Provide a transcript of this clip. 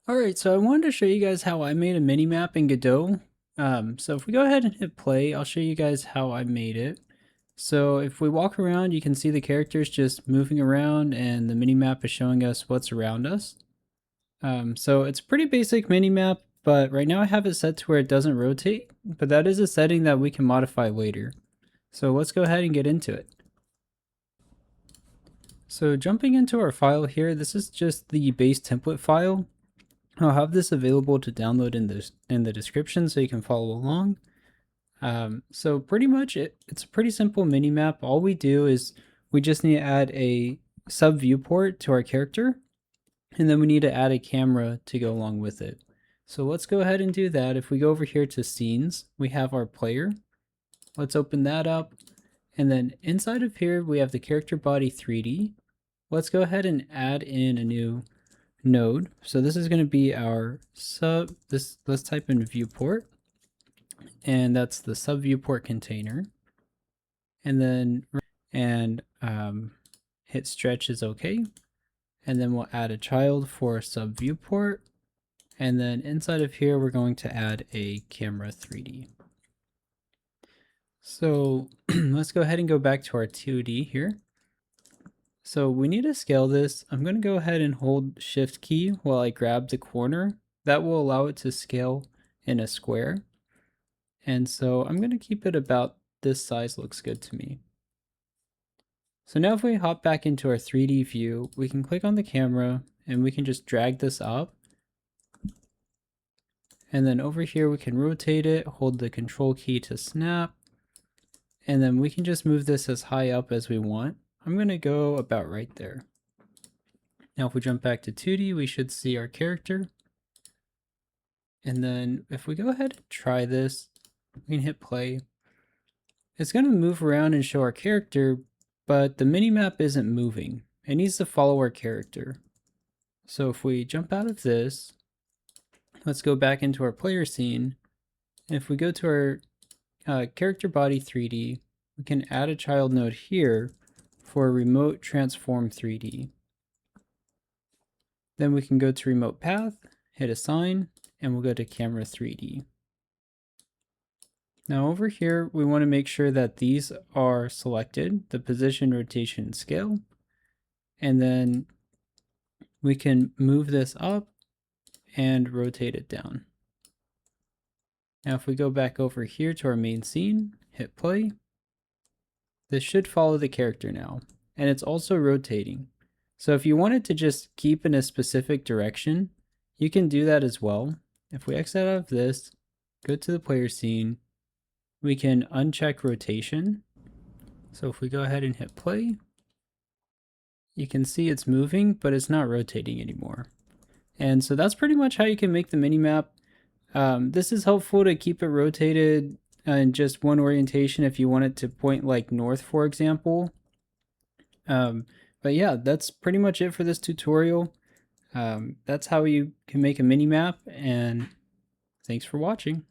Alright, so I wanted to show you guys how I made a mini map in Godot. So if we go ahead and hit play, I'll show you guys how I made it. So if we walk around, you can see the characters just moving around and the mini map is showing us what's around us. So it's a pretty basic mini map, but right now I have it set to where it doesn't rotate, but that is a setting that we can modify later. So let's go ahead and get into it. So jumping into our file here, this is just the base template file. I'll have this available to download in the description so you can follow along. So pretty much it's a pretty simple mini map. All we do is we just need to add a sub viewport to our character, and then we need to add a camera to go along with it. So let's go ahead and do that. If we go over here to scenes, we have our player. Let's open that up. And then inside of here, we have the character body 3D. Let's go ahead and add in a new node. So this is going to be our let's type in viewport, and that's the sub viewport container. And then hit stretch is okay. And then we'll add a child for sub viewport. And then inside of here, we're going to add a camera 3D. So let's go ahead and go back to our 2D here. So we need to scale this. I'm going to go ahead and hold shift key while I grab the corner. That will allow it to scale in a square. And so I'm going to keep it about this size. Looks good to me. So now if we hop back into our 3D view, we can click on the camera and we can just drag this up. And then over here we can rotate it, hold the control key to snap. And then we can just move this as high up as we want. I'm going to go about right there. Now if we jump back to 2D, we should see our character. And then if we go ahead and try this, we can hit play. It's going to move around and show our character, but the minimap isn't moving. It needs to follow our character. So if we jump out of this, let's go back into our player scene. And if we go to our character body 3D, we can add a child node here for remote transform 3D. Then we can go to remote path, hit assign, and we'll go to camera 3D. Now over here, we want to make sure that these are selected, the position, rotation, and scale. And then we can move this up and rotate it down. Now if we go back over here to our main scene, hit play, this should follow the character now, and it's also rotating. So if you wanted to just keep in a specific direction, you can do that as well. If we exit out of this, go to the player scene, we can uncheck rotation. So if we go ahead and hit play, you can see it's moving, but it's not rotating anymore. And so that's pretty much how you can make the minimap. This is helpful to keep it rotated in just one orientation if you want it to point like north, for example. But yeah, that's pretty much it for this tutorial. That's how you can make a mini map, and thanks for watching.